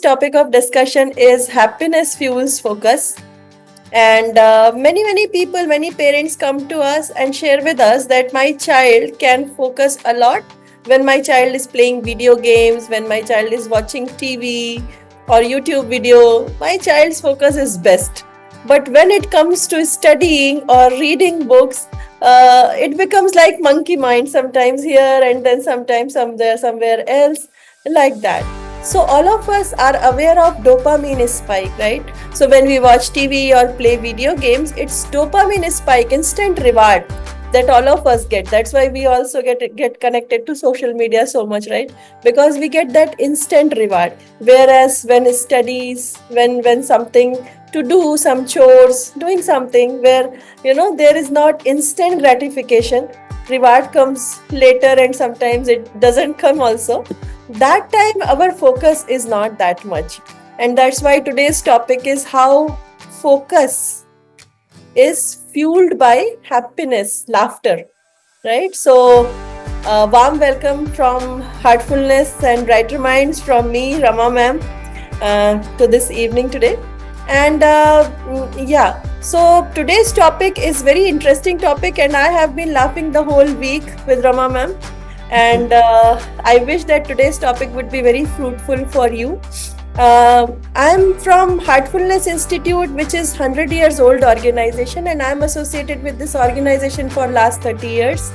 topic of discussion is happiness fuels focus. And many people, many parents come to us and share with us that my child can focus a lot when my child is playing video games, when my child is watching TV or YouTube video. My child's focus is best. But when it comes to studying or reading books, it becomes like monkey mind, sometimes here and then sometimes somewhere else, like that. So all of us are aware of dopamine spike, right? So when we watch TV or play video games, it's dopamine spike, instant reward that all of us get. That's why we also get connected to social media so much, right? Because we get that instant reward. Whereas when studies, when something to do, some chores, doing something where there is not instant gratification, reward comes later and sometimes it doesn't come also. That time our focus is not that much. And that's why today's topic is how focus is fueled by happiness, laughter, right? So, warm welcome from Heartfulness and Brighter Minds from me, Rama ma'am, to this evening today. And yeah, so today's topic is very interesting topic, and I have been laughing the whole week with Rama ma'am. And I wish that today's topic would be very fruitful for you. I'm from Heartfulness Institute, which is 100 years old organization, and I'm associated with this organization for last 30 years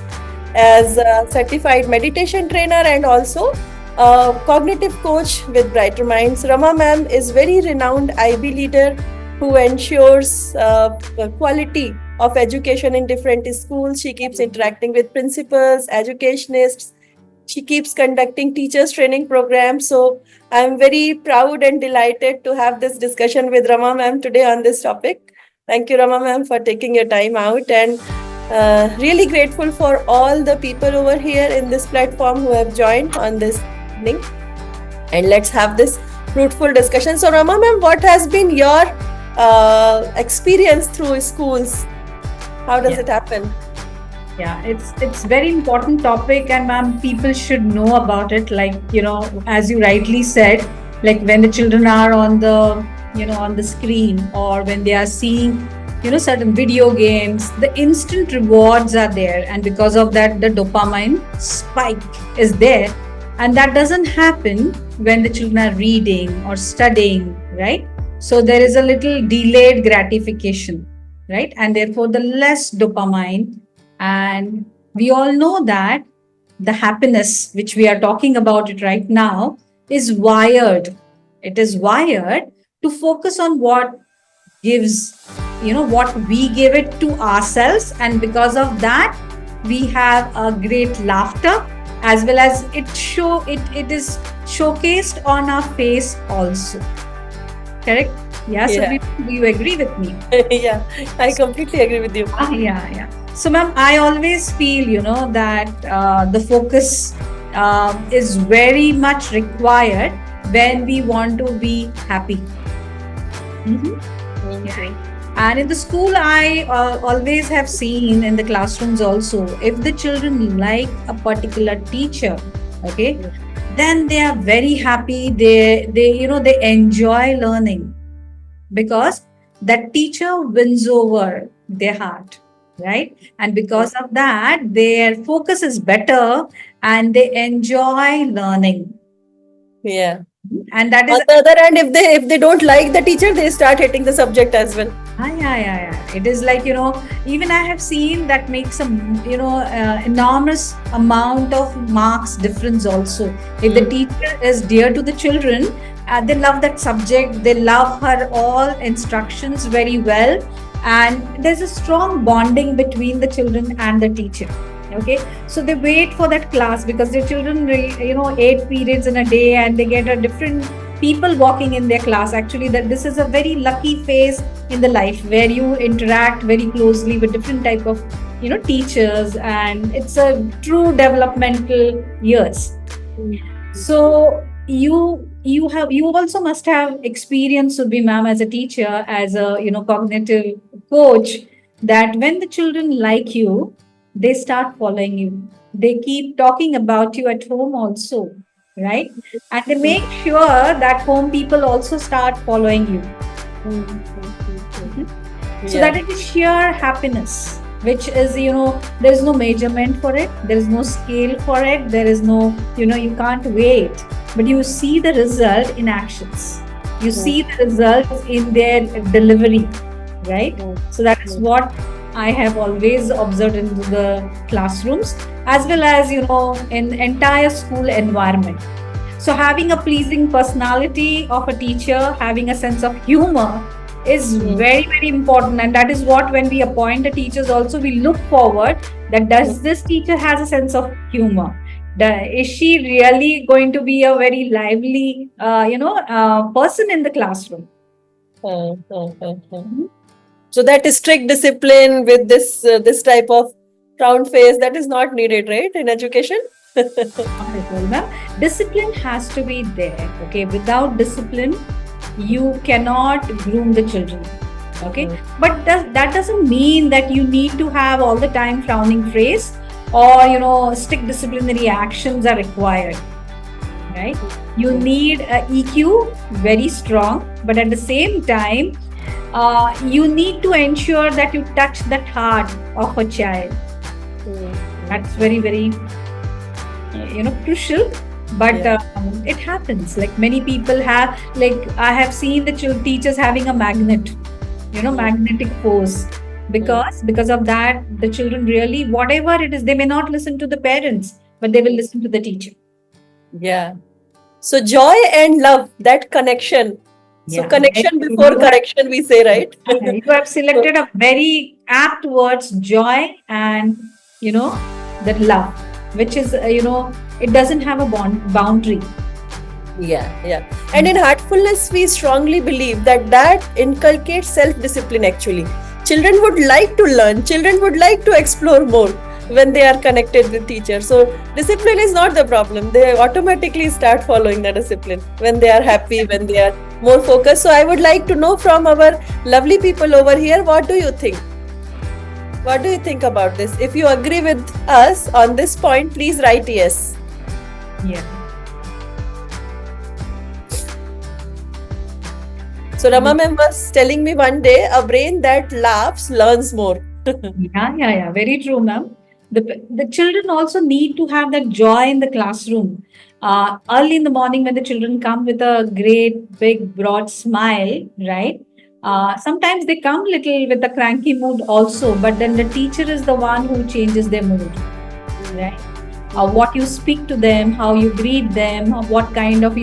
as a certified meditation trainer and also a cognitive coach with Brighter Minds. Rama ma'am is very renowned IB leader who ensures quality of education in different schools. She keeps interacting with principals, educationists. She keeps conducting teachers training programs. So I'm very proud and delighted to have this discussion with Rama ma'am today on this topic. Thank you, Rama ma'am, for taking your time out, and really grateful for all the people over here in this platform who have joined on this evening. And let's have this fruitful discussion. So Rama ma'am, what has been your experience through schools? How does it happen? Yeah, it's very important topic, and ma'am, people should know about it. Like, as you rightly said, like when the children are on the on the screen, or when they are seeing certain video games, the instant rewards are there, and because of that the dopamine spike is there, and that doesn't happen when the children are reading or studying, right? So there is a little delayed gratification, right? And therefore the less dopamine. And we all know that the happiness which we are talking about it right now is wired. It is wired to focus on what gives, what we give it to ourselves. And because of that, we have a great laughter, as well as it is showcased on our face also. Correct? Yeah. So do you agree with me? Yeah, I completely agree with you. Yeah. So, ma'am, I always feel, that the focus is very much required when we want to be happy. Yeah. And in the school, I always have seen in the classrooms also, if the children like a particular teacher, okay, then they are very happy. They enjoy learning because that teacher wins over their heart. Right? And because of that, their focus is better and they enjoy learning. Yeah. And that is on the other hand, if they don't like the teacher, they start hating the subject as well. Yeah. It is like, even I have seen that makes some, enormous amount of marks difference also. If the teacher is dear to the children, they love that subject, they love her all instructions very well. And there's a strong bonding between the children and the teacher. Okay, so they wait for that class because their children, 8 periods in a day, and they get a different people walking in their class. Actually, that this is a very lucky phase in the life where you interact very closely with different type of teachers, and it's a true developmental years. So you also must have experience, Surbhi ma'am, as a teacher, as a cognitive coach, that when the children like you, they start following you. They keep talking about you at home also. right? And they make sure that home people also start following you. So Yeah. that is sheer happiness, which is, there is no measurement for it, there is no scale for it, there is no, you can't wait, but you see the result in actions. You see the results in their delivery, right? So that is what I have always observed in the classrooms, as well as, in entire school environment. So having a pleasing personality of a teacher, having a sense of humor is very, very important. And that is what, when we appoint the teachers also, we look forward that does this teacher has a sense of humor? Is she really going to be a very lively, person in the classroom? So that is strict discipline with this type of round face, that is not needed, right, in education? Discipline has to be there. Okay, without discipline, you cannot groom the children. Okay, but that doesn't mean that you need to have all the time frowning face, or strict disciplinary actions are required, right? You need a EQ very strong, but at the same time, you need to ensure that you touch that heart of a child. That's very, very crucial. But it happens, like many people have, like I have seen the teachers having a magnetic force, because of that the children really, whatever it is, they may not listen to the parents, but they will listen to the teacher. Yeah. So joy and love, that connection. So Yeah. connection before correction, we say, right? You have selected a very apt words, joy and that love, which is it doesn't have a boundary. Yeah. And in Heartfulness, we strongly believe that inculcates self-discipline actually. Children would like to learn, children would like to explore more when they are connected with teachers. So discipline is not the problem. They automatically start following the discipline when they are happy, when they are more focused. So I would like to know from our lovely people over here, what do you think? What do you think about this? If you agree with us on this point, please write yes. Yeah. So Rama ma'am was telling me one day, a brain that laughs learns more. Yeah. Very true, ma'am. The children also need to have that joy in the classroom. Early in the morning, when the children come with a great, big, broad smile, right? Sometimes they come little with a cranky mood also, but then the teacher is the one who changes their mood, right? What you speak to them, how you greet them, what kind of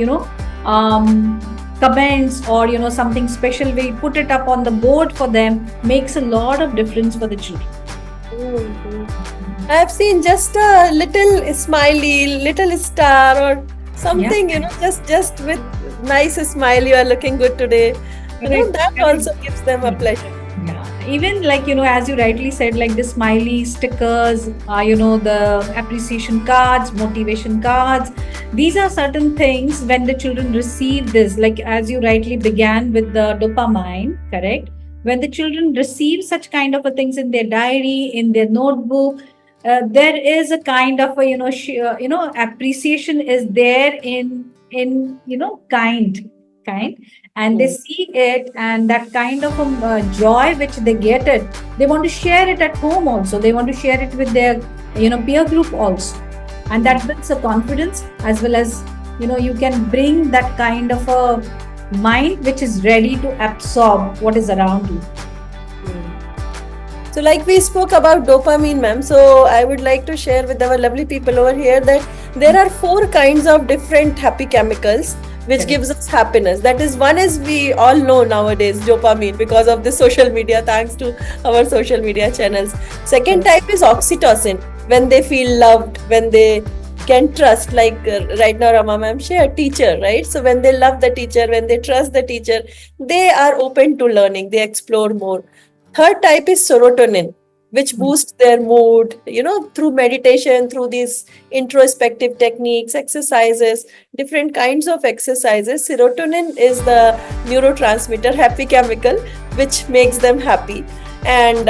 comments or something special we put it up on the board for them makes a lot of difference for the children. I have seen just a little smiley, little star or something, just with nice smile, you are looking good today. That also gives them a pleasure. Yeah. Even like, as you rightly said, like the smiley stickers, the appreciation cards, motivation cards. These are certain things when the children receive this, like as you rightly began with the dopamine, correct? When the children receive such kind of things in their diary, in their notebook, there is a kind of a, appreciation is there in kind, and they see it, and that kind of joy which they get it, they want to share it at home also, they want to share it with their peer group also, and that builds a confidence, as well as you can bring that kind of a mind which is ready to absorb what is around you. So like we spoke about dopamine, ma'am, so I would like to share with our lovely people over here that there are 4 kinds of different happy chemicals which gives us happiness. That is, one is, we all know nowadays, dopamine, because of the social media, thanks to our social media channels. Second type is oxytocin, when they feel loved, when they can trust, like right now Rama ma'am shared, teacher, right? So when they love the teacher, when they trust the teacher, they are open to learning, they explore more. Third type is serotonin, which boosts their mood, through meditation, through these introspective techniques, exercises, different kinds of exercises. Serotonin is the neurotransmitter, happy chemical, which makes them happy. And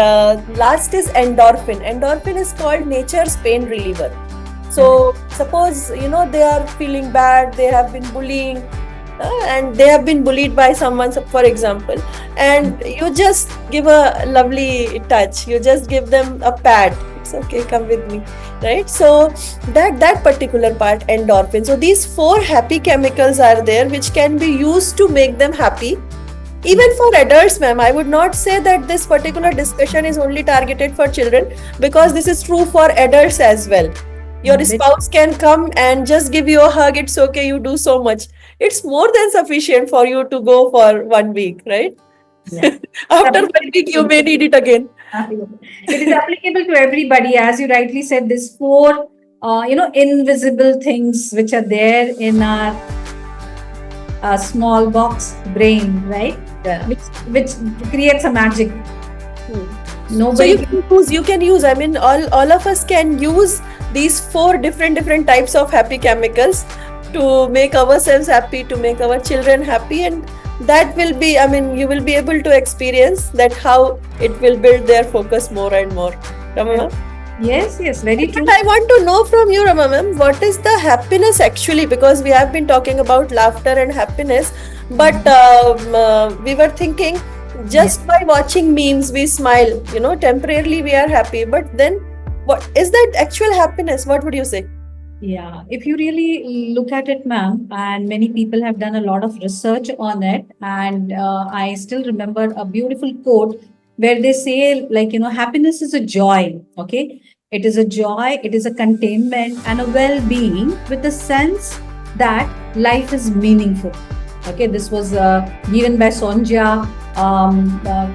last is endorphin. Endorphin is called nature's pain reliever. So suppose they are feeling bad, they have been bullying, and they have been bullied by someone, for example, and you just give a lovely touch, you just give them a pat, it's okay, come with me, right? So that particular part, endorphin. So these four happy chemicals are there which can be used to make them happy. Even for adults, ma'am, I would not say that this particular discussion is only targeted for children, because this is true for adults as well. Your spouse can come and just give you a hug. It's okay, you do so much. It's more than sufficient for you to go for 1 week, right? Yeah. After 1 week, you may need it again. It is applicable to everybody, as you rightly said. These four, invisible things which are there in our small box brain, right? Yeah. Which creates a magic. So Nobody. you can use. I mean, all of us can use these four different types of happy chemicals to make ourselves happy, to make our children happy, and that will be. I mean, you will be able to experience that how it will build their focus more and more. Rama ma'am? Yes, very true. But I want to know from you, Rama ma'am, what is the happiness actually? Because we have been talking about laughter and happiness, but we were thinking just by watching memes we smile. Temporarily we are happy, but then what is that actual happiness? What would you say? Yeah, if you really look at it, ma'am, and many people have done a lot of research on it, and I still remember a beautiful quote where they say, like, happiness is a joy, okay? It is a joy, it is a containment and a well being with the sense that life is meaningful. Okay, this was given by Sonja,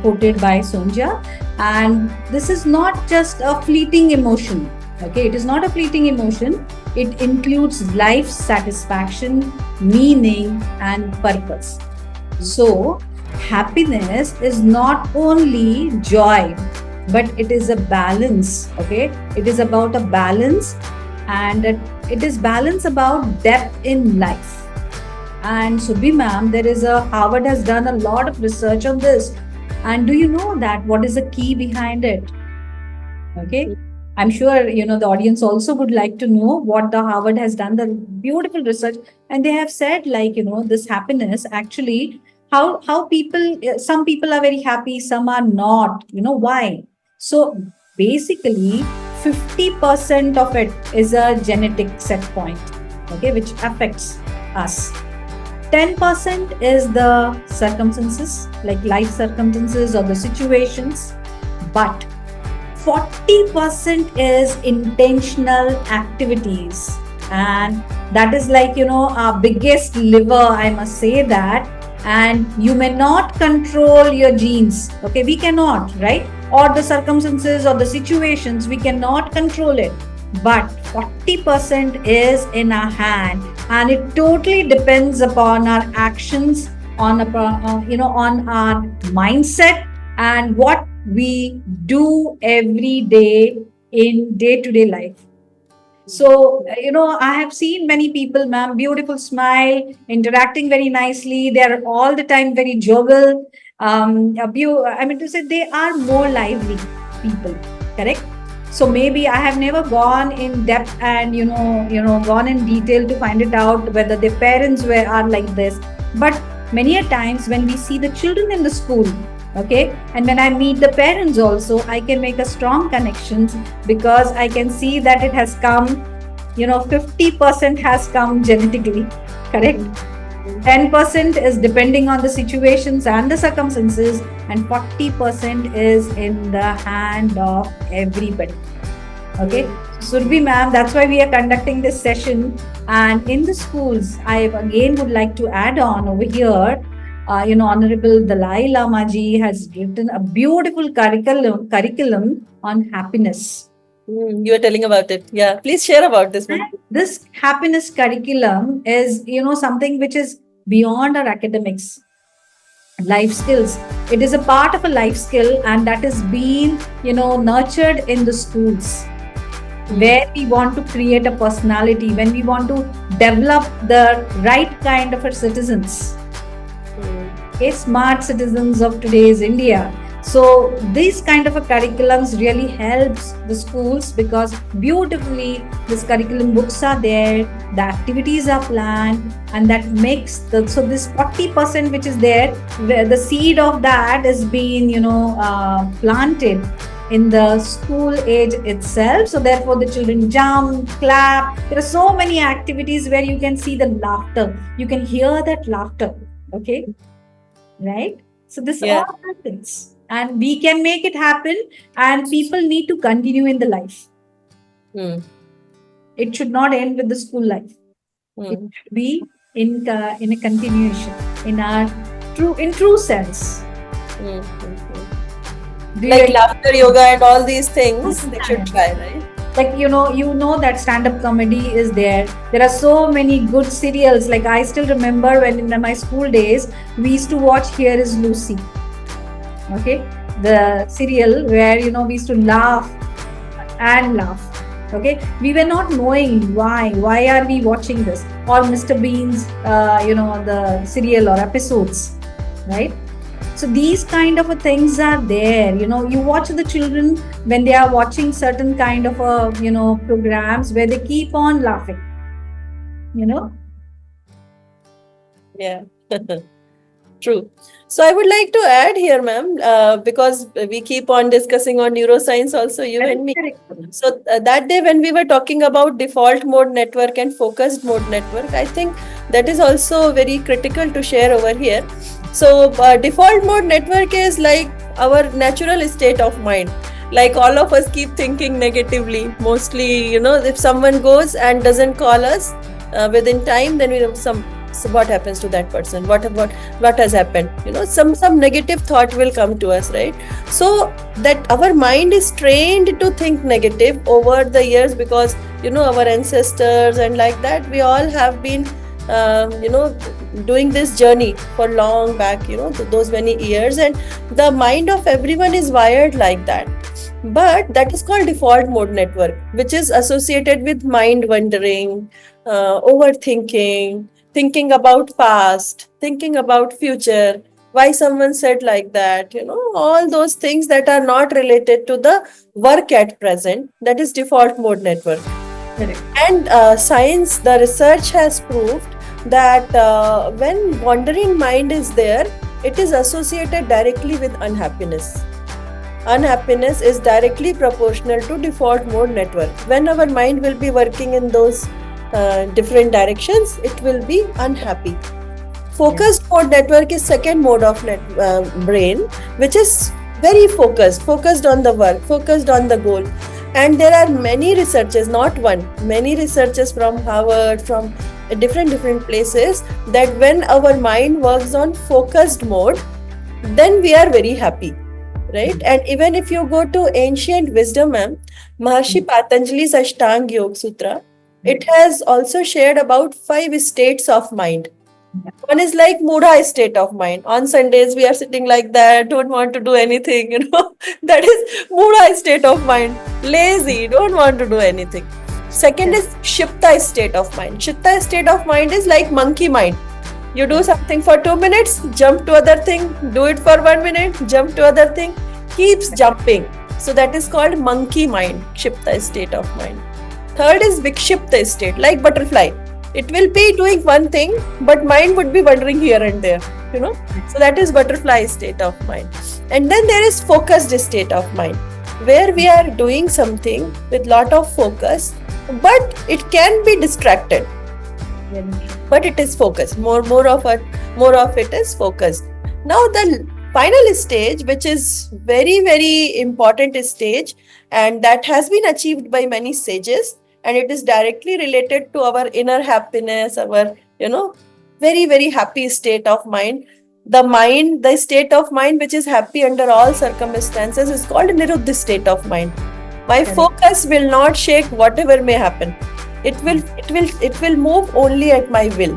quoted by Sonja, and this is not just a fleeting emotion. Okay, it is not a fleeting emotion. It includes life satisfaction, meaning, and purpose. So, happiness is not only joy, but it is a balance. Okay, it is about a balance, and it is balance about depth in life. And Subhi ma'am, Harvard has done a lot of research on this. And do you know that what is the key behind it? Okay. I'm sure, the audience also would like to know what the Harvard has done, the beautiful research. And they have said, like, this happiness actually, how people, some people are very happy, some are not. Why? So basically, 50% of it is a genetic set point, okay, which affects us. 10% is the circumstances, like life circumstances or the situations, but 40% is intentional activities. And that is like, our biggest lever, I must say that. And you may not control your genes, okay, we cannot, right? Or the circumstances or the situations, we cannot control it. But 40% is in our hand, and it totally depends upon our actions, on on our mindset, and what we do every day in day-to-day life. So, I have seen many people, ma'am, beautiful smile, interacting very nicely. They are all the time very jovial. I mean to say, they are more lively people, correct? So maybe I have never gone in depth and gone in detail to find it out whether their parents are like this. But many a times when we see the children in the school, okay, and when I meet the parents also, I can make a strong connections, because I can see that it has come, 50% has come genetically, correct? 10% is depending on the situations and the circumstances, and 40% is in the hand of everybody. Okay, Surbhi ma'am, that's why we are conducting this session. And in the schools, I again would like to add on over here, Honorable Dalai Lama ji has written a beautiful curriculum on happiness. You are telling about it. Yeah, please share about this one. This happiness curriculum is, something which is beyond our academics, life skills. It is a part of a life skill, and that is being, nurtured in the schools, where we want to create a personality, when we want to develop the right kind of citizens, smart citizens of today's India. So this kind of a curriculums really helps the schools, because beautifully this curriculum books are there, the activities are planned, and that makes so this 40% which is there, the seed of that is being planted in the school age itself. So therefore the children jump, clap. There are so many activities where you can see the laughter, you can hear that laughter. Okay, right? So this Yeah. all happens, and we can make it happen, and people need to continue in the life. Hmm. It should not end with the school life. It Hmm. should be in a continuation, in our true sense. Hmm. Hmm. Do Like you laughter yoga and all these things, they should try, right? like that stand-up comedy is there are so many good serials. Like I still remember when in my school days we used to watch Here Is Lucy. Okay, the serial where we used to laugh and laugh. Okay, we were not knowing why are we watching this, or Mr. Bean's the serial or episodes, right? So these kind of things are there. You watch the children when they are watching certain kind of programs where they keep on laughing. Yeah. True. So I would like to add here, ma'am, because we keep on discussing on neuroscience also, you and me. So that day when we were talking about default mode network and focused mode network, I think that is also very critical to share over here. So default mode network is like our natural state of mind. Like all of us keep thinking negatively. Mostly, if someone goes and doesn't call us within time, then we have so what happens to that person, what has happened, some negative thought will come to us, right? So that our mind is trained to think negative over the years, because our ancestors and like that, we all have been doing this journey for long back, those many years, and the mind of everyone is wired like that. But that is called default mode network, which is associated with mind wandering, overthinking, thinking about past, thinking about future, why someone said like that, all those things that are not related to the work at present. That is default mode network. Correct. And science, the research has proved that when wandering mind is there, it is associated directly with unhappiness. Unhappiness is directly proportional to default mode network. When our mind will be working in those different directions, it will be unhappy. Focused mode network is second mode of brain, which is very focused on the work, focused on the goal. And there are many researchers, not one, many researchers from Harvard, from different places, that when our mind works on focused mode, then we are very happy, right? And even if you go to ancient wisdom, Maharshi Patanjali's Ashtanga Yoga Sutra, it has also shared about 5 states of mind. One is like Mudha state of mind. On Sundays, we are sitting like that, don't want to do anything, that is Mudha state of mind. Lazy, don't want to do anything. Second is Kshipta state of mind. Kshipta state of mind is like monkey mind. You do something for 2 minutes, jump to other thing, do it for 1 minute, jump to other thing, keeps jumping. So that is called monkey mind, Kshipta state of mind. Third is Vikshipta state, like butterfly. It will be doing one thing, but mind would be wandering here and there, So that is butterfly state of mind. And then there is focused state of mind, where we are doing something with lot of focus, but it can be distracted. But it is focused. More of it is focused. Now the final stage, which is very, very important stage, and that has been achieved by many sages, and it is directly related to our inner happiness, our very, very happy state of mind. The state of mind which is happy under all circumstances is called Niruddha state of mind. My focus will not shake whatever may happen. It will move only at my will.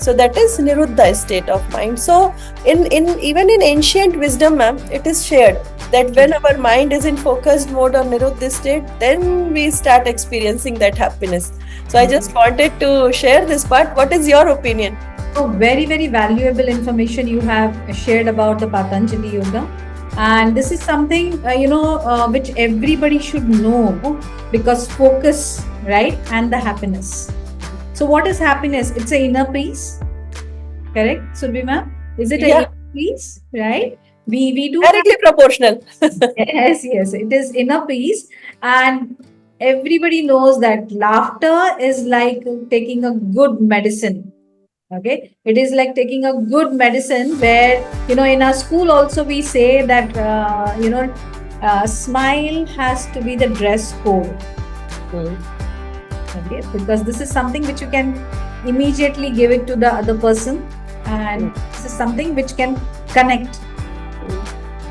So that is Niruddha state of mind. So even in ancient wisdom, it is shared that when our mind is in focused mode or Niruddha state, then we start experiencing that happiness. So I just wanted to share this part. What is your opinion? So very, very valuable information you have shared about the Patanjali Yoga. And this is something, which everybody should know, because focus, right? And the happiness. So, what is happiness? It's an inner peace, correct, Surbhi ma'am? Is it a Yeah, inner peace, right? We do have. directly proportional. Yes, it is inner peace. And everybody knows that laughter is like taking a good medicine. Okay, it is like taking a good medicine, where, in our school also we say that, smile has to be the dress code. Mm. Okay, because this is something which you can immediately give it to the other person, and this is something which can connect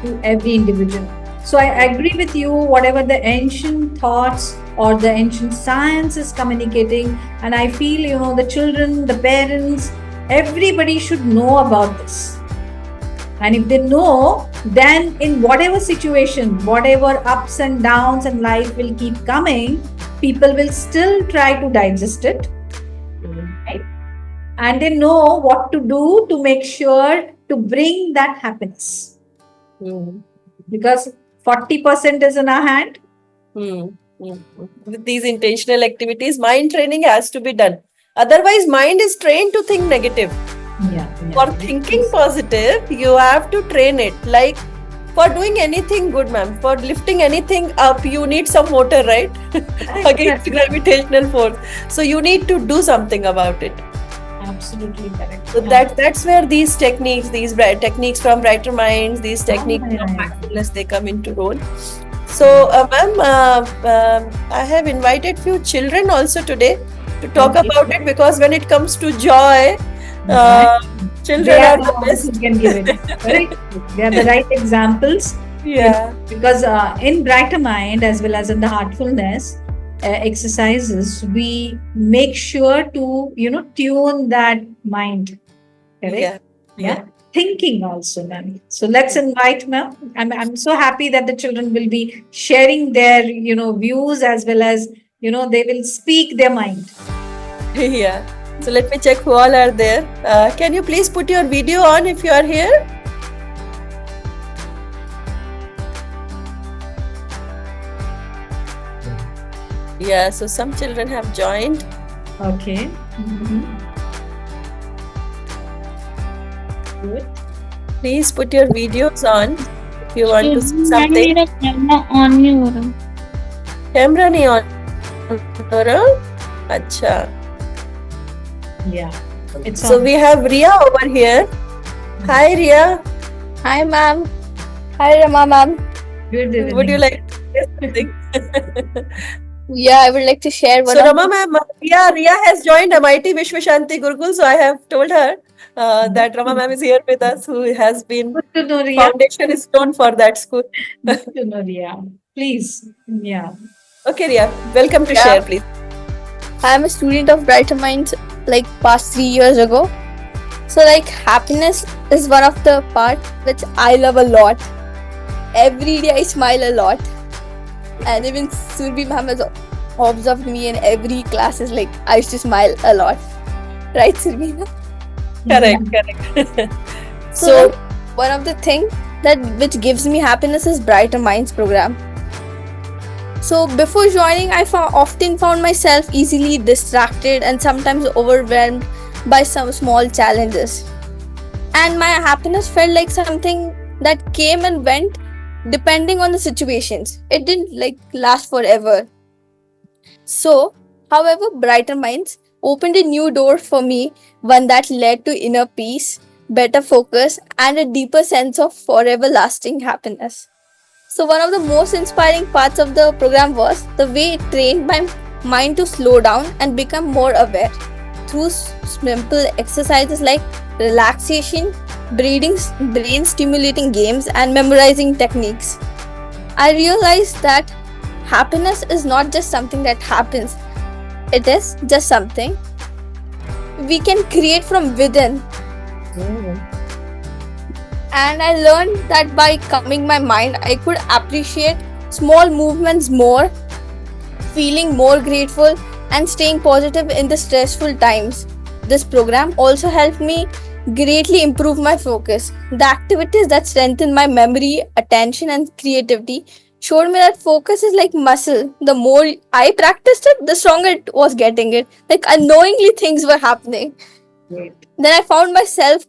to every individual. So I agree with you, whatever the ancient thoughts or the ancient science is communicating, and I feel, the children, the parents, everybody should know about this. And if they know, then in whatever situation, whatever ups and downs and life will keep coming, people will still try to digest it, right? And they know what to do to make sure to bring that happiness, Mm. because 40% is in our hand. Mm. Mm. With these intentional activities, mind training has to be done. Otherwise, mind is trained to think negative. For thinking positive, you have to train it. Like for doing anything good, ma'am, for lifting anything up, you need some motor, right? Against gravitational force. So you need to do something about it. Absolutely correct. So that's where these techniques, techniques from Brighter Minds, these techniques yeah, from yeah. mindfulness, they come into role. So, ma'am, I have invited few children also today to talk Okay. about it, because when it comes to joy, children They are are the the ones best. who can give it. Correct. They are the right examples. Yeah. Because in Brighter Mind, as well as in the Heartfulness exercises, we make sure to, tune that mind. Correct. Yeah. Yeah. Thinking also, ma'am. So let's invite, ma'am. I'm so happy that the children will be sharing their, views, as well as, they will speak their mind. Yeah. So let me check who all are there. Can you please put your video on if you are here? Yeah, so some children have joined. Okay. Good. Please put your videos on if you want to see something. मेरा camera on नहीं हो रहा. Camera नहीं on हो रहा? अच्छा. Yeah. It's So on. we have Ria over here. Hi Ria. Hi ma'am. Hi Rama ma'am. Good evening. Would you like to say something? Yeah, I would like to share one So of Rama ma'am, Ria has joined MIT Vishwa Shanti Gurukul. So I have told her that Rama ma'am is here with us, who has been Good to know, Ria. foundation stone for that school. Good to know, Ria. Please. Yeah. Okay Ria, welcome to Yeah. share, please. I am a student of Brighter Minds like past 3 years ago. So like happiness is one of the part which I love a lot. Every day I smile a lot. And even Surbhi ma'am has observed me in every classes, like I used to smile a lot. Right, Surbhi ma'am? Correct. So one of the thing that which gives me happiness is Brighter Minds program. So before joining, I often found myself easily distracted and sometimes overwhelmed by some small challenges. And my happiness felt like something that came and went depending on the situations. It didn't like last forever. So, however, Brighter Minds opened a new door for me, one that led to inner peace, better focus, and a deeper sense of forever lasting happiness. So, one of the most inspiring parts of the program was the way it trained my mind to slow down and become more aware through simple exercises like relaxation, brain stimulating games, and memorizing techniques. I realized that happiness is not just something that happens, it is just something we can create from within. And I learned that by calming my mind, I could appreciate small movements more, feeling more grateful, and staying positive in the stressful times. This program also helped me greatly improved my focus. The activities that strengthened my memory, attention, and creativity showed me that focus is like muscle. The more I practiced it, the stronger it was getting it. Like unknowingly, things were happening. Great. Then I found myself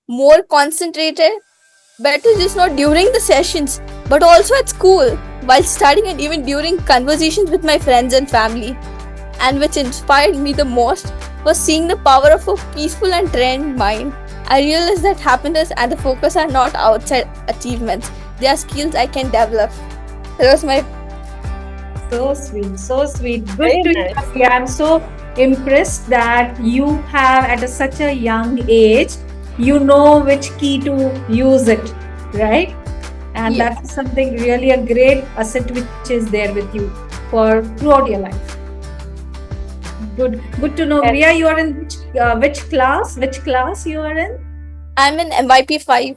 more concentrated, better just not during the sessions, but also at school, while studying, and even during conversations with my friends and family. And which inspired me the most was seeing the power of a peaceful and trained mind. I realized that happiness and the focus are not outside achievements, they are skills I can develop. That was my So sweet, so sweet. Good Very to nice. hear. Yeah, I'm so impressed that you have, at such a young age, you know which key to use it, right? And Yeah. that's something really a great asset which is there with you for throughout your life. Good to know. Yes. Priya, you are in which class? Which class you are in? I'm in MYP 5.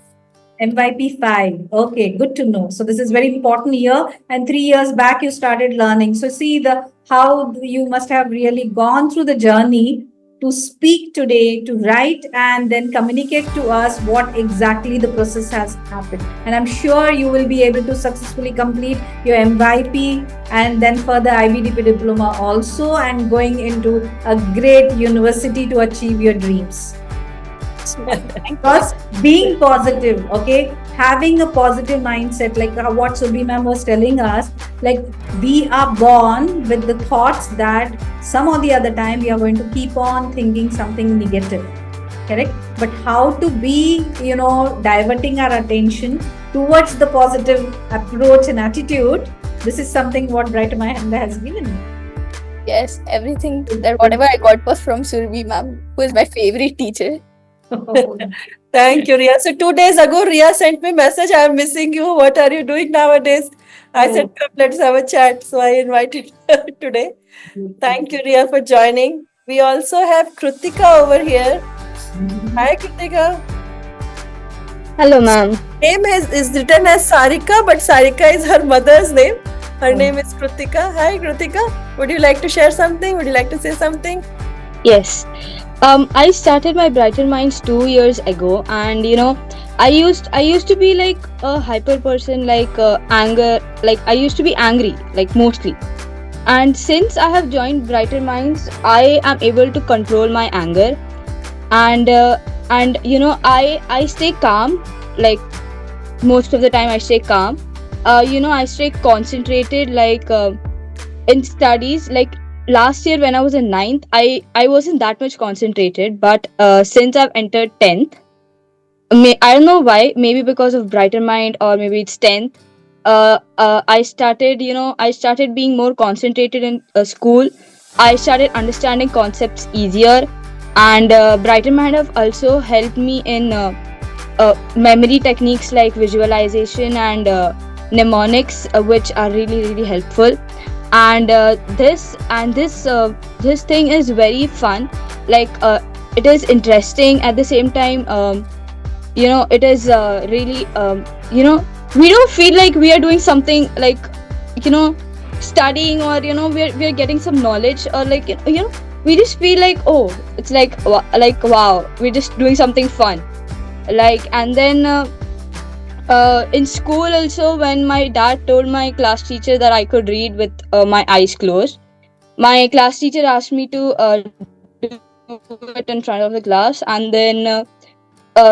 MYP 5. Okay, good to know. So this is very important year. And 3 years back, you started learning. So see the how you must have really gone through the journey to speak today, to write, and then communicate to us what exactly the process has happened. And I'm sure you will be able to successfully complete your MYP and then further IBDP diploma also, and going into a great university to achieve your dreams. Because being positive, okay, having a positive mindset, like what Subhi ma'am was telling us, like we are born with the thoughts that some or the other time we are going to keep on thinking something negative, correct? But how to be, diverting our attention towards the positive approach and attitude, this is something what Brighter Mind has given me. Yes, everything that whatever I got was from Survi ma'am, who is my favorite teacher. Thank you, Ria. So 2 days ago, Ria sent me message. I am missing you. What are you doing nowadays? I said, come, let's have a chat. So I invited her today. Thank you, Ria, for joining. We also have Krutika over here. Hi, Krutika. Hello, ma'am. Name is written as Sarika, but Sarika is her mother's name. Her name is Krutika. Hi, Krutika. Would you like to share something? Would you like to say something? Yes. I started my Brighter Minds 2 years ago, and I used to be like a hyper person, like anger, like I used to be angry, like mostly. And since I have joined Brighter Minds, I am able to control my anger, and I stay calm, like most of the time I stay calm. I stay concentrated, like in studies. Like last year when I was in ninth, I wasn't that much concentrated, but since I've entered 10th, I don't know why, maybe because of Brighter Mind, or maybe it's 10th. I started being more concentrated in school. I started understanding concepts easier, and Brighter Mind have also helped me in memory techniques like visualization and mnemonics, which are really helpful. And this thing is very fun. Like it is interesting at the same time. It is really we don't feel like we are doing something like studying, or we're getting some knowledge, or like we just feel like, oh, it's like wow, we're just doing something fun. Like, and then in school also, when my dad told my class teacher that I could read with my eyes closed, my class teacher asked me to do it in front of the class, and then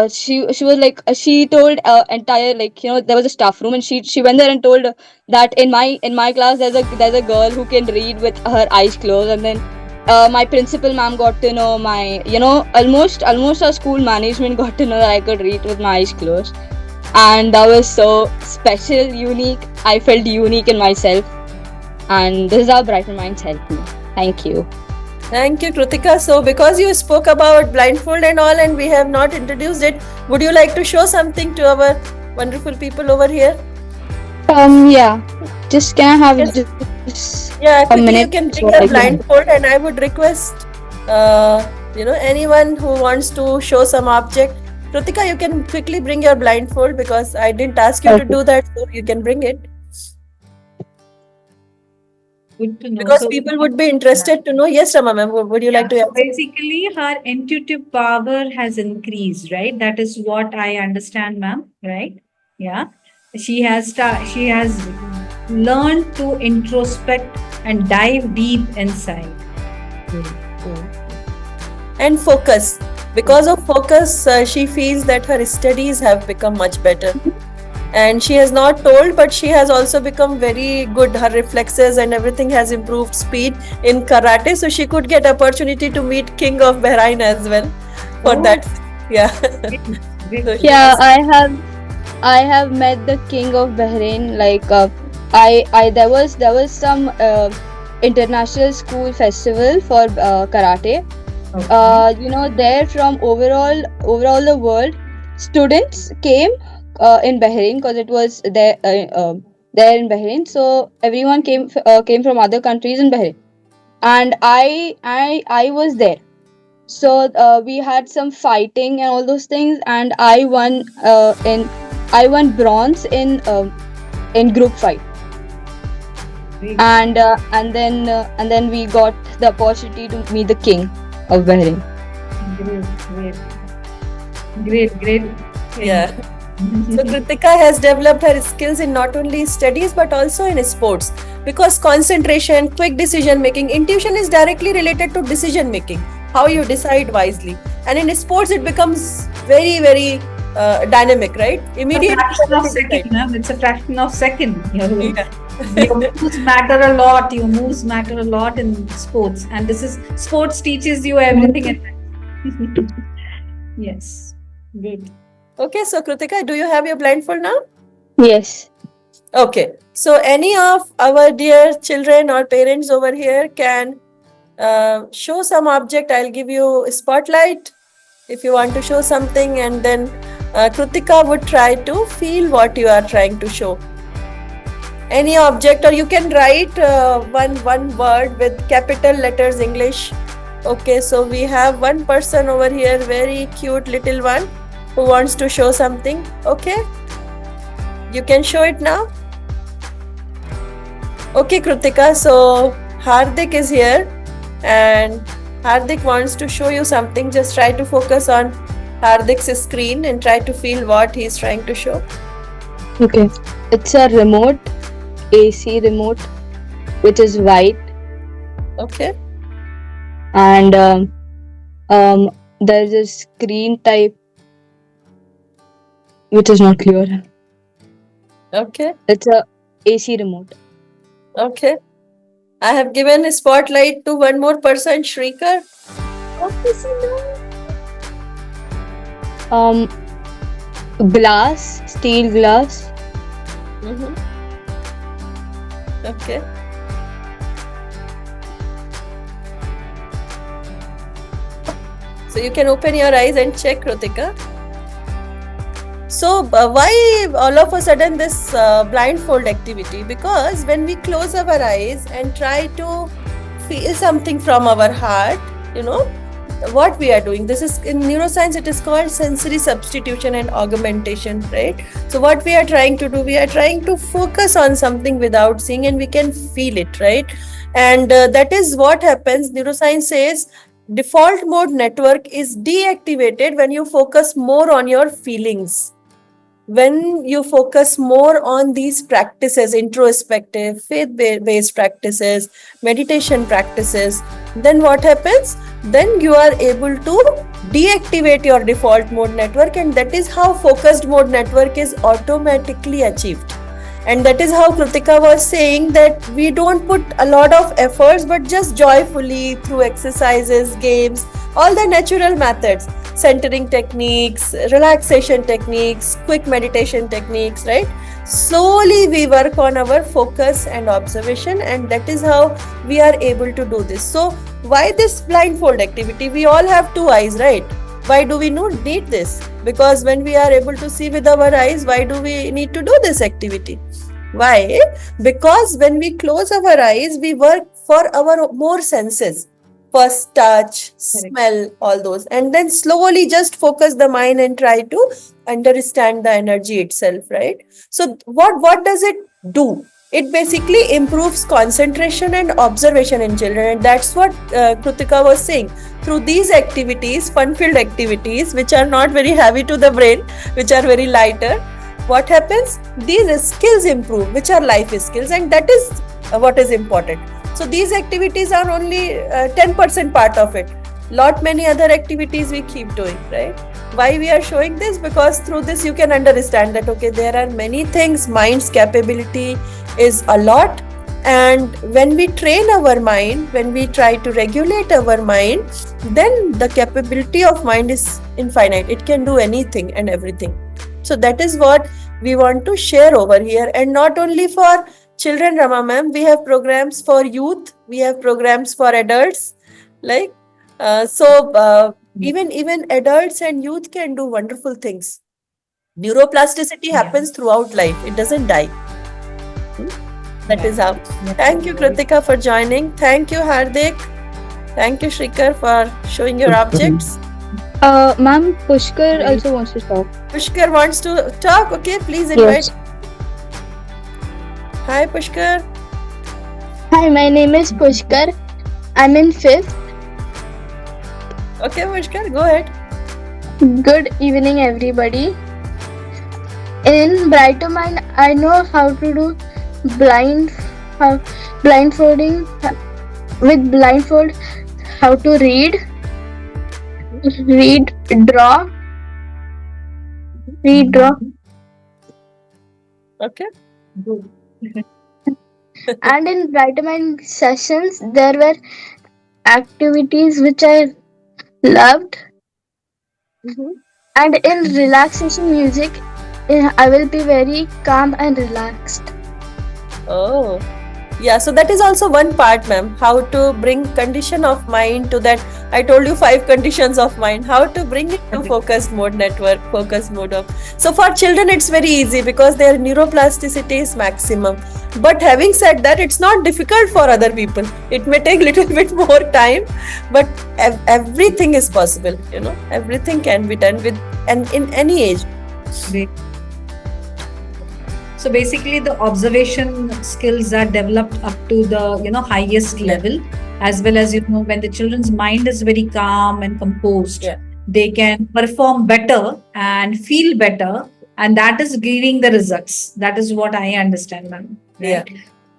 she was like, she told entire, like there was a staff room, and she went there and told that in my class there's a girl who can read with her eyes closed. And then my principal ma'am got to know, my almost our school management got to know that I could read with my eyes closed. And that was so special, unique. I felt unique in myself, and this is how Brighter Minds helped me. Thank you. Thank you, Krutika. So, because you spoke about blindfold and all, and we have not introduced it, would you like to show something to our wonderful people over here? Yeah. Just can I have Yes. just Yeah, a quickly you minute? can bring so I your can- blindfold, and I would request, anyone who wants to show some object. Krutika, you can quickly bring your blindfold, because I didn't ask you to Okay. do that, so you can bring it. Good to know. Because So, people would be interested to know. Yes, Rama ma'am, would you like to so add? basically, her intuitive power has increased, right? That is what I understand, ma'am. Right? Yeah. She has learned to introspect and dive deep inside. And focus. Because of focus, she feels that her studies have become much better. And she has not told, but she has also become very good. Her reflexes and everything has improved speed in karate, so she could get opportunity to meet King of Bahrain as well. For Oh. that, yeah. Great. So she Yeah, has- I have met the king of Bahrain. Like I there was some international school festival for karate. Okay. You know, there from overall the world, students came in Bahrain because it was there in Bahrain. So everyone came from other countries in Bahrain, and I was there. So we had some fighting and all those things, and I won bronze in group fight, Great. and then we got the opportunity to meet the king of Bahrain. Great. Great. Great. yeah. So Kritika has developed her skills in not only studies but also in sports, because concentration, quick decision making, intuition is directly related to decision making, how you decide wisely. And in sports, it becomes very, very dynamic, right? A Immediately. fraction of decide. second, ma'am. It's a fraction of second. Yeah. Your moves matter a lot. Your moves matter a lot in sports, and this is sports teaches you everything. Yes, good. Okay, so Kritika, do you have your blindfold now? Yes. Okay, so any of our dear children or parents over here can show some object. I'll give you a spotlight if you want to show something, and then Kritika would try to feel what you are trying to show. Any object, or you can write one word with capital letters English. Okay, so we have one person over here, very cute little one, who wants to show something. Okay, you can show it now. Okay, Kritika, so Hardik is here, and Hardik wants to show you something. Just try to focus on Hardik's screen and try to feel what he's trying to show. Okay. It's a remote, AC remote, which is white, Okay, and there's a screen type which is not clear. okay, It's a AC remote. okay. I have given a spotlight to one more person, Shrikar. Um, glass, steel glass. Mhm. Okay. So you can open your eyes and check, Kritika. So why all of a sudden this blindfold activity? Because when we close our eyes and try to feel something from our heart, what we are doing. This is in neuroscience, it is called sensory substitution and augmentation, right? So what we are trying to do, we are trying to focus on something without seeing, and we can feel it, right? And that is what happens. Neuroscience says default mode network is deactivated when you focus more on your feelings. When you focus more on these practices, introspective, faith-based practices, meditation practices, then what happens? Then you are able to deactivate your default mode network, and that is how focused mode network is automatically achieved. And that is how Kritika was saying that we don't put a lot of efforts, but just joyfully through exercises, games, all the natural methods, centering techniques, relaxation techniques, quick meditation techniques, right? Slowly we work on our focus and observation, and that is how we are able to do this. So why this blindfold activity? We all have two eyes, right? Why do we need this? Because when we are able to see with our eyes, why do we need to do this activity? Why? Because when we close our eyes, we work for our more senses. First touch, smell, all those, and then slowly just focus the mind and try to understand the energy itself, right? So what does it do? it basically improves concentration and observation in children, and that's what Krutika was saying. Through these activities, fun-filled activities, which are not very heavy to the brain, which are very lighter, what happens? These skills improve, which are life skills, and that is what is important. So these activities are only 10% part of it. Lot many other activities we keep doing, right? Why we are showing this? Because through this you can understand that okay, there are many things. Mind's capability is a lot, and when we train our mind, when we try to regulate our mind, then the capability of mind is infinite. It can do anything and everything. So that is what we want to share over here, and not only for children, Rama ma'am, we have programs for youth, we have programs for adults, like even adults and youth can do wonderful things. Neuroplasticity happens throughout life, it doesn't die. That is how. Thank you, Kritika, for joining. Thank you, Hardik. Thank you, Shrikar, for showing your objects. Ma'am, Pushkar also wants to talk. Pushkar wants to talk. Okay, please invite. Hi, Pushkar. Hi, my name is Pushkar. I'm in 5th. Okay, Pushkar, go ahead. Good evening, everybody. In Brighter Mind, I know how to do blindfolding with blindfold, how to read, draw. Okay. And in Brighter Mind sessions, there were activities which I loved. And in relaxation music, I will be very calm and relaxed. Oh, yeah. So that is also one part, ma'am. How to bring condition of mind to that. I told you 5 conditions of mind. How to bring it to focused mode network, focused mode of. So for children, it's very easy because their neuroplasticity is maximum. But having said that, it's not difficult for other people. It may take little bit more time, but everything is possible. You know, everything can be done with and in any age. So basically, the observation skills are developed up to the highest level, as well as when the children's mind is very calm and composed, they can perform better and feel better, and that is giving the results. That is what I understand, ma'am. Right? Yeah.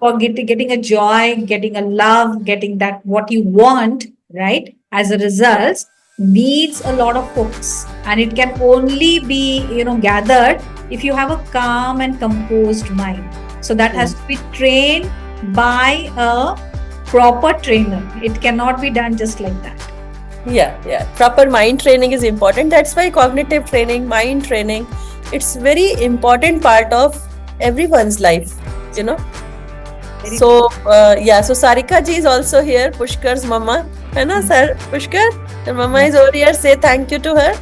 For getting a joy, getting a love, getting that what you want, right? As a result, needs a lot of focus, and it can only be gathered if you have a calm and composed mind. So that has to be trained by a proper trainer. It cannot be done just like that. Yeah. Proper mind training is important. That's why cognitive training, mind training, it's very important part of everyone's life, So Sarika ji is also here, Pushkar's mama. Hai na, sir? Pushkar, the mama is over here. Say thank you to her.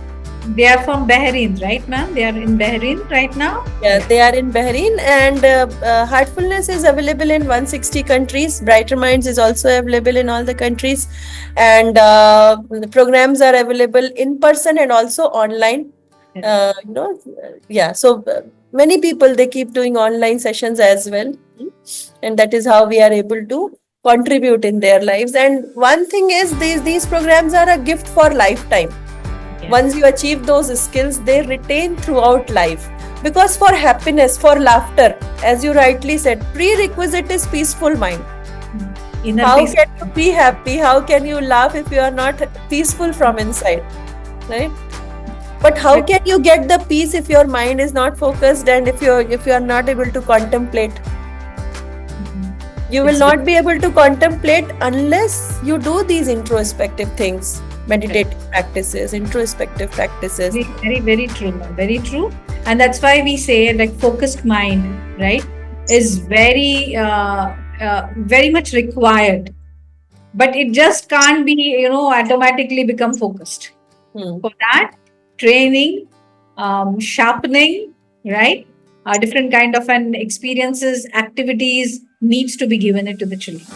They are from Bahrain, right, ma'am? They are in Bahrain right now? Yeah, they are in Bahrain, and Heartfulness is available in 160 countries. Brighter Minds is also available in all the countries, and the programs are available in person and also online. So many people, they keep doing online sessions as well, and that is how we are able to contribute in their lives. And one thing is, these programs are a gift for lifetime. Once you achieve those skills, they retain throughout life. Because for happiness, for laughter, as you rightly said, prerequisite is peaceful mind. How can you be happy? How can you laugh if you are not peaceful from inside? Right? But how can you get the peace if your mind is not focused, and if you are not able to contemplate? You will not be able to contemplate unless you do these introspective things. Meditative practices, introspective practices. Very, very true, very true. And that's why we say like focused mind, right, is very, very much required. But it just can't be, automatically become focused. For that, training, sharpening, right, different kind of experiences, activities needs to be given it to the children.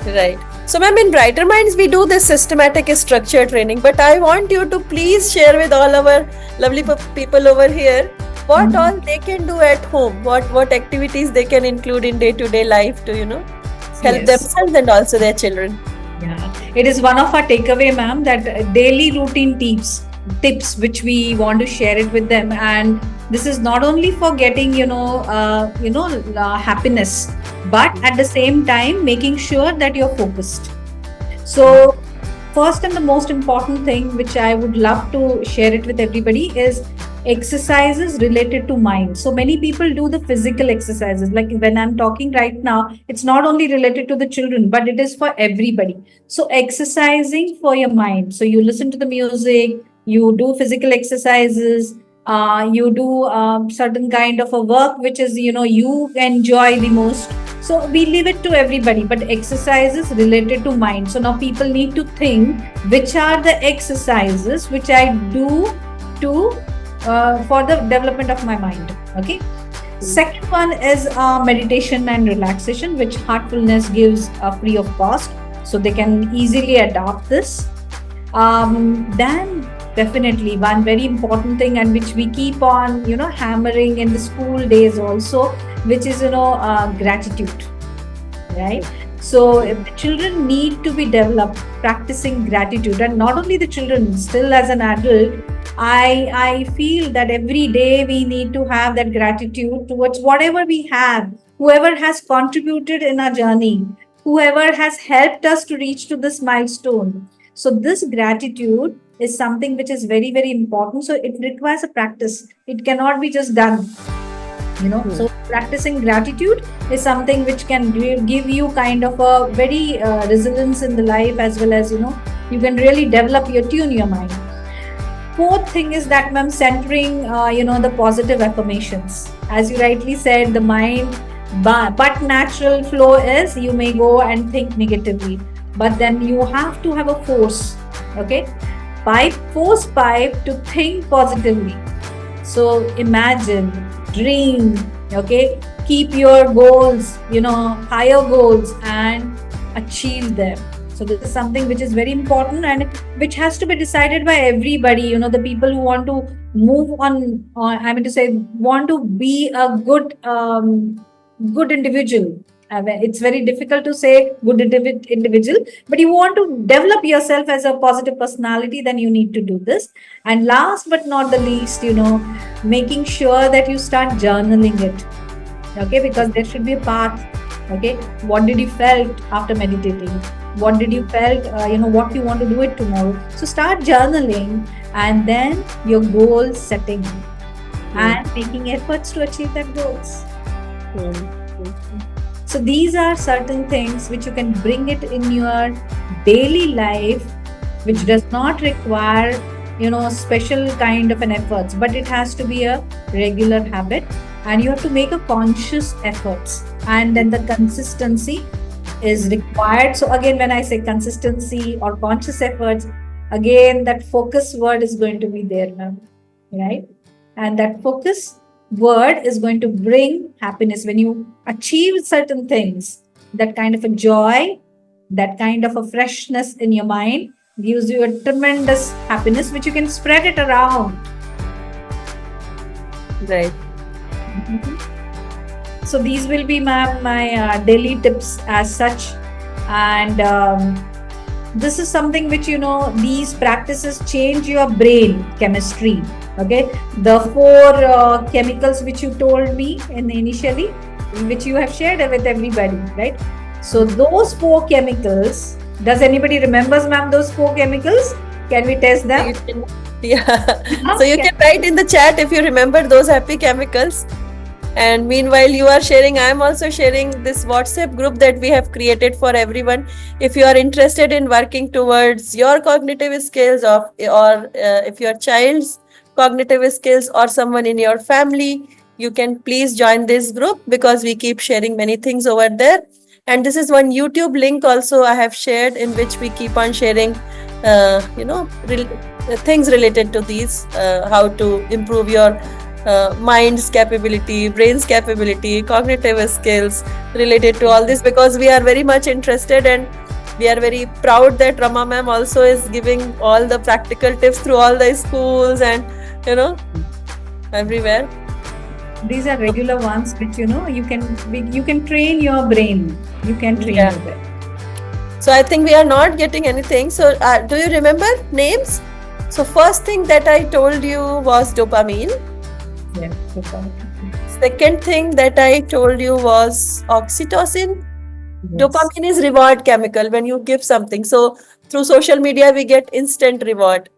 Right. So, ma'am, in Brighter Minds, we do this systematic structure training, but I want you to please share with all our lovely people over here what all they can do at home, what activities they can include in day-to-day life to help Yes. themselves and also their children. Yeah, it is one of our takeaway, ma'am, that daily routine tips which we want to share it with them, and this is not only for getting happiness, but at the same time making sure that you're focused. So, first and the most important thing which I would love to share it with everybody is exercises related to mind. So many people do the physical exercises. Like when I'm talking right now, it's not only related to the children, but it is for everybody. So exercising for your mind. So you listen to the music, you do physical exercises, you do certain kind of a work which is you enjoy the most. So we leave it to everybody, but exercises related to mind. So now people need to think which are the exercises which I do to for the development of my mind. Okay. Second one is meditation and relaxation, which Heartfulness gives free of cost, so they can easily adopt this. Then definitely one very important thing, and which we keep on hammering in the school days also, which is gratitude, right? So if the children need to be developed practicing gratitude, and not only the children, still as an adult, I feel that every day we need to have that gratitude towards whatever we have, whoever has contributed in our journey, whoever has helped us to reach to this milestone. So this gratitude is something which is very, very important. So it requires a practice. It cannot be just done. So practicing gratitude is something which can give you kind of a very resilience in the life, as well as you can really tune your mind. Fourth thing is that, ma'am, centering the positive affirmations. As you rightly said, the mind but natural flow is you may go and think negatively, but then you have to have a force, okay, force pipe to think positively. So imagine, dream, okay, keep your goals, higher goals, and achieve them. So this is something which is very important, and which has to be decided by everybody. The people who want to move on, want to be a good individual. It's very difficult to say good individual, but you want to develop yourself as a positive personality, then you need to do this. And last but not the least, making sure that you start journaling it, okay, because there should be a path. Okay, what did you felt after meditating? What did you felt? What you want to do it tomorrow. So start journaling, and then your goal setting and making efforts to achieve that goals. So these are certain things which you can bring it in your daily life, which does not require special kind of an efforts, but it has to be a regular habit, and you have to make a conscious efforts, and then the consistency is required. So again, when I say consistency or conscious efforts, again that focus word is going to be there, right? And that focus word is going to bring happiness. When you achieve certain things, that kind of a joy, that kind of a freshness in your mind gives you a tremendous happiness, which you can spread it around. Right. So these will be my daily tips as such, and this is something which these practices change your brain chemistry. Okay, the 4 chemicals which you told me initially, which you have shared with everybody, right? So those 4 chemicals, does anybody remembers, ma'am, those 4 chemicals? Can we test them? So you can write in the chat if you remember those happy chemicals. And meanwhile you are sharing, I am also sharing this WhatsApp group that we have created for everyone. If you are interested in working towards your cognitive skills, or if your child's cognitive skills, or someone in your family, you can please join this group, because we keep sharing many things over there. And this is one YouTube link also I have shared, in which we keep on sharing things related to these, how to improve your mind's capability, brain's capability, cognitive skills related to all this, because we are very much interested, and we are very proud that Rama ma'am also is giving all the practical tips through all the schools and everywhere. these are regular ones which you can train your brain. You can train Yeah. your brain. So I think we are not getting anything. So do you remember names? So first thing that I told you was dopamine. Yeah. Second thing that I told you was oxytocin. Yes. Dopamine is reward chemical when you give something. So through social media we get instant reward.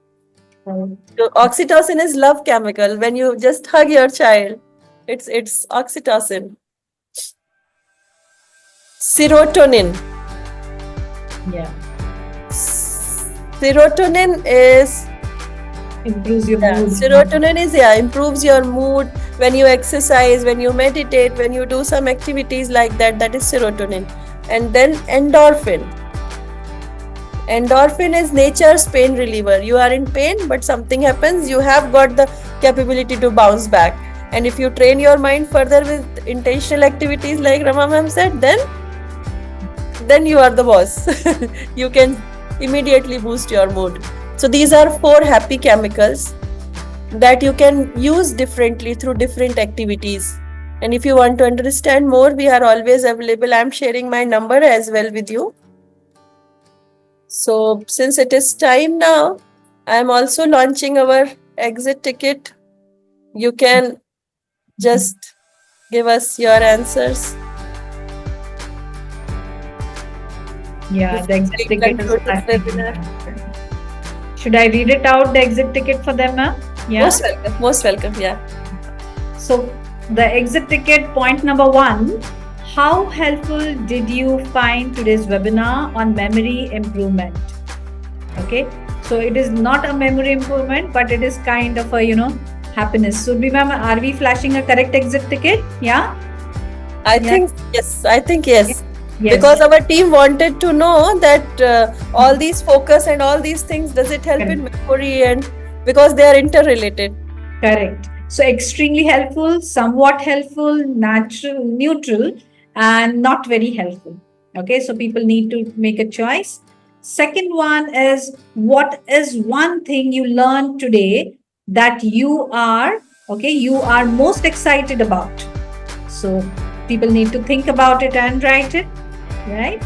Right. So oxytocin is love chemical. When you just hug your child, it's oxytocin. Serotonin. Yeah. Serotonin is Improves your Yeah, mood. serotonin is improves your mood when you exercise, when you meditate, when you do some activities like that. That is serotonin. And then endorphin. Endorphin is nature's pain reliever. You are in pain, but something happens. You have got the capability to bounce back. And if you train your mind further with intentional activities, like Rama ma'am said, then you are the boss. You can immediately boost your mood. So these are 4 happy chemicals that you can use differently through different activities. And if you want to understand more, we are always available. I'm sharing my number as well with you. So since it is time now, I'm also launching our exit ticket. You can just give us your answers. Yeah, the exit ticket is Conclude this plastic. webinar. Should I read it out, the exit ticket for them, ma'am? Yeah. Most welcome. Most welcome. Yeah. So the exit ticket point number 1. How helpful did you find today's webinar on memory improvement? Okay. So it is not a memory improvement, but it is kind of a, happiness. So ma'am, are we flashing a correct exit ticket? Yeah. I think yes. I think yes. Yes. Because our team wanted to know that all these focus and all these things, does it help in memory, and because they are interrelated. Correct. So extremely helpful, somewhat helpful, natural, neutral, and not very helpful. Okay, so people need to make a choice. Second one is, what is one thing you learned today that you are most excited about? So people need to think about it and write it, right?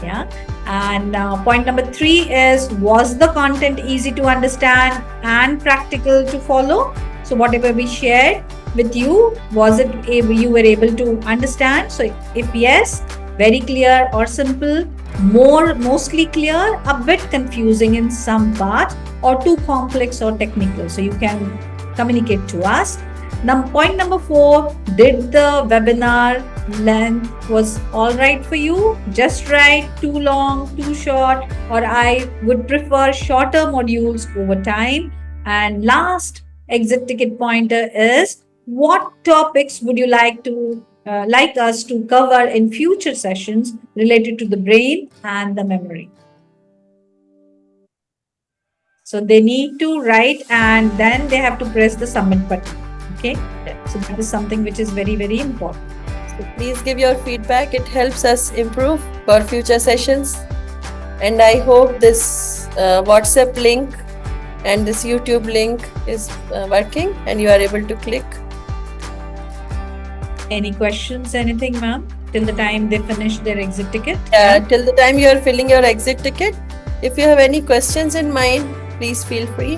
Yeah. And point number 3 is, was the content easy to understand and practical to follow? So whatever we shared with you, was it you were able to understand? So if yes, very clear or simple, mostly clear, a bit confusing in some part, or too complex or technical. So you can communicate to us. Now, point number 4, did the webinar length was all right for you? Just right, too long, too short, or I would prefer shorter modules over time. And last exit ticket pointer is, what topics would you like us to cover in future sessions related to the brain and the memory? So they need to write, and then they have to press the submit button. Okay, so that is something which is very, very important. So please give your feedback. It helps us improve for future sessions. And I hope this WhatsApp link and this YouTube link is working and you are able to click. Any questions, anything, ma'am? Till the time they finish their exit ticket? Till the time you are filling your exit ticket. If you have any questions in mind, please feel free.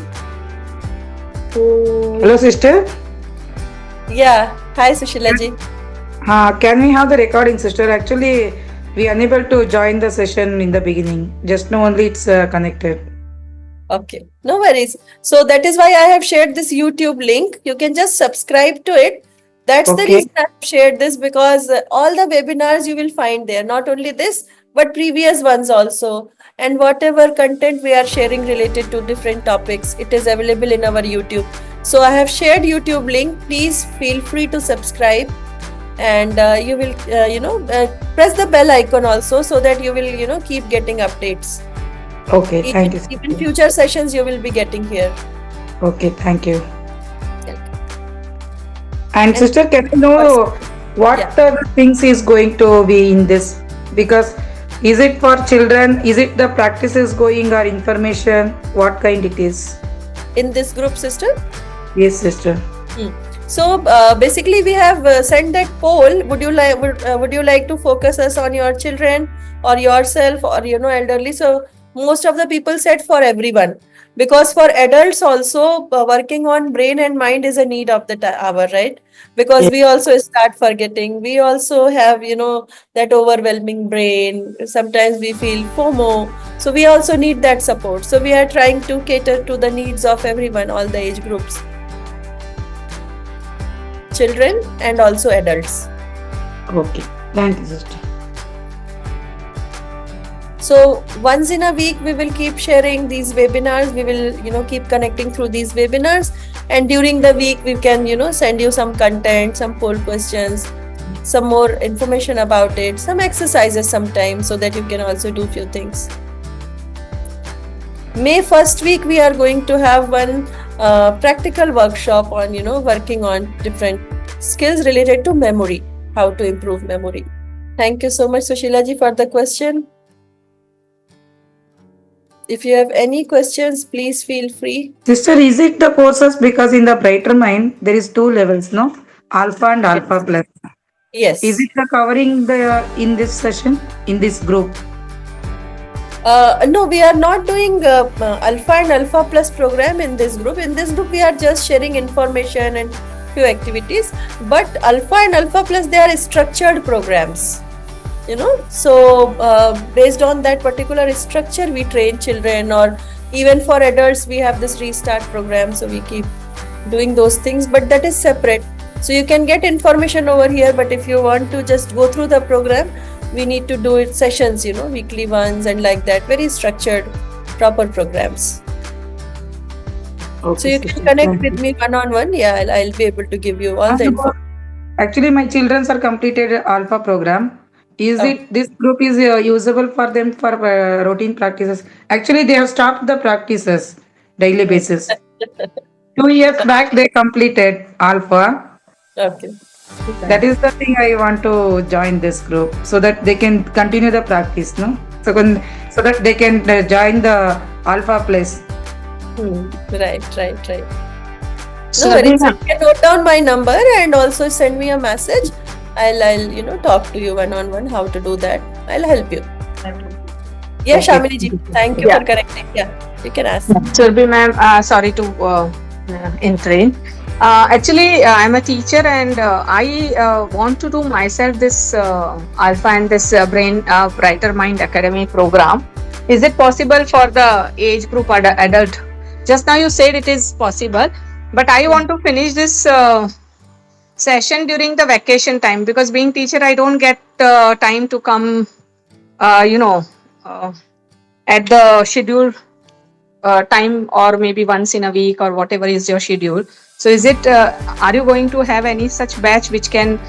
Hello, sister. Yeah. Hi, Sushila ji. Can we have the recording, sister? Actually, we are unable to join the session in the beginning. Just now only it's connected. Okay. No worries. So that is why I have shared this YouTube link. You can just subscribe to it. That's the Okay. reason I've shared this, because all the webinars you will find there, not only this, but previous ones also. And whatever content we are sharing related to different topics, it is available in our YouTube. So I have shared YouTube link. Please feel free to subscribe, and you will, press the bell icon also, so that you will, keep getting updates. Okay, thank you. Even future sessions you will be getting here. Okay, thank you. Welcome. And sister, can you know what the things is going to be in this? Because is it for children? Is it the practices going or information? What kind it is? In this group, sister? Yes, sister. So basically, we have sent that poll. Would you like to focus us on your children or yourself or elderly? So most of the people said for everyone, because for adults also working on brain and mind is a need of the hour, right? Because we also start forgetting. We also have that overwhelming brain. Sometimes we feel FOMO. So we also need that support. So we are trying to cater to the needs of everyone, all the age groups, children and also adults. Okay. Thank you, sister. So once in a week we will keep sharing these webinars. We will keep connecting through these webinars, and during the week we can send you some content, some poll questions, some more information about it, some exercises sometimes, so that you can also do few things. May first week we are going to have one practical workshop on working on different skills related to memory, how to improve memory. Thank you so much, Sushila ji, for the question. If you have any questions, please feel free. Sister, is it the courses, because in the Brighter Mind there is 2 levels, no? Alpha and Alpha Plus. Yes. Is it the covering the in this session, in this group? No, we are not doing Alpha and Alpha Plus program in this group. In this group, we are just sharing information and few activities. But Alpha and Alpha Plus, they are structured programs. So based on that particular structure, we train children, or even for adults, we have this restart program. So we keep doing those things, but that is separate. So you can get information over here, but if you want to just go through the program, we need to do it sessions, weekly ones and like that, very structured, proper programs. Okay, So you sister. can connect Thank with you. me one-on-one. Yeah, I'll be able to give you all the info. Actually, my children are completed Alpha program. Is Oh. it this group is usable for them for routine practices? Actually, they have stopped the practices daily basis. 2 years back they completed Alpha. Okay. That is the thing I want to join this group, so that they can continue the practice, no? So that they can join the Alpha Plus. Right. So No worries. Rebecca, You can note down my number and also send me a message. I'll talk to you one-on-one how to do that. I'll help you. Yeah, Okay. Shamini ji. Thank you Yeah. for connecting. Yeah, you can ask. Surbi ma'am, sorry to intervene. Actually, I'm a teacher and I want to do myself this Alpha and this Brain Brighter Mind Academy program. Is it possible for the age group adult? Just now you said it is possible, but I want to finish this session during the vacation time, because being teacher, I don't get time to come, at the scheduled time, or maybe once in a week, or whatever is your schedule. So is it, are you going to have any such batch which can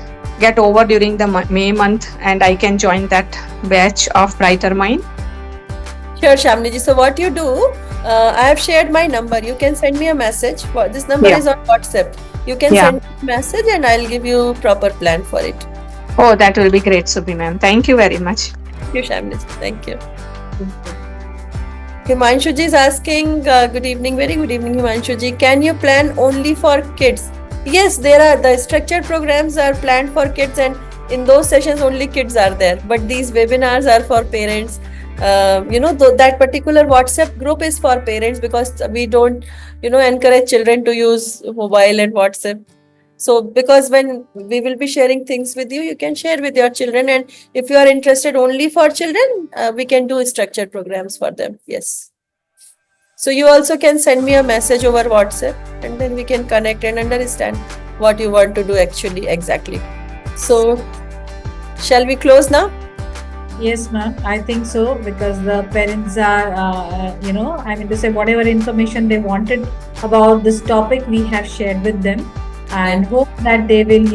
get over during the May month, and I can join that batch of Brighter Mind? Sure, Shamini ji. So what you do, I have shared my number. You can send me a message. This number Yeah. is on WhatsApp. You can Yeah. send me a message and I'll give you proper plan for it. Oh, that will be great, Subhi ma'am. Thank you very much. Thank you, Shamini ji. Thank you. Himanshu ji is asking, good evening, very good evening, Himanshu ji. Can you plan only for kids? Yes, there are the structured programs are planned for kids, and in those sessions only kids are there. But these webinars are for parents. That particular WhatsApp group is for parents, because we don't, encourage children to use mobile and WhatsApp. So because when we will be sharing things with you, you can share with your children, and if you are interested only for children, we can do structured programs for them. Yes. So you also can send me a message over WhatsApp, and then we can connect and understand what you want to do actually exactly. So shall we close now? Yes, ma'am. I think so, because the parents are, I mean to say, whatever information they wanted about this topic, we have shared with them, and hope that they will,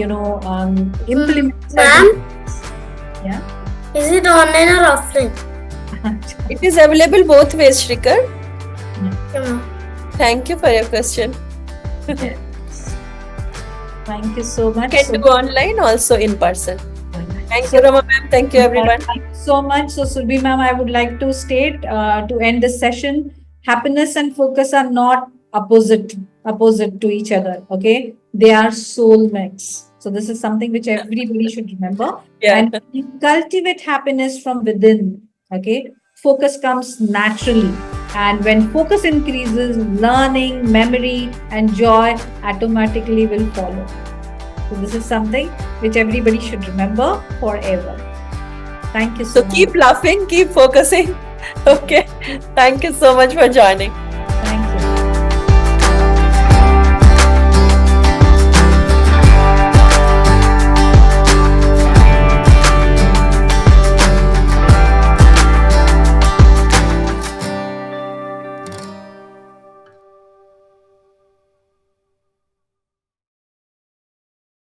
implement. Ma'am? Yeah. Is it online or offline? It is available both ways, Shrikar. Okay, ma'am. Thank you for your question. Yes. Thank you so much. You can do online, also in person. Thank you, Rama ma'am. Thank you, everyone. Thank you so much. So, Surbi ma'am, I would like to state to end this session, happiness and focus are not opposite to each other. Okay, they are soulmates. So this is something which everybody should remember. Yeah. And you cultivate happiness from within. Okay, focus comes naturally, and when focus increases, learning, memory, and joy automatically will follow. So this is something which everybody should remember forever. Thank you so So much. keep laughing, keep focusing. Okay. Thank you so much for joining.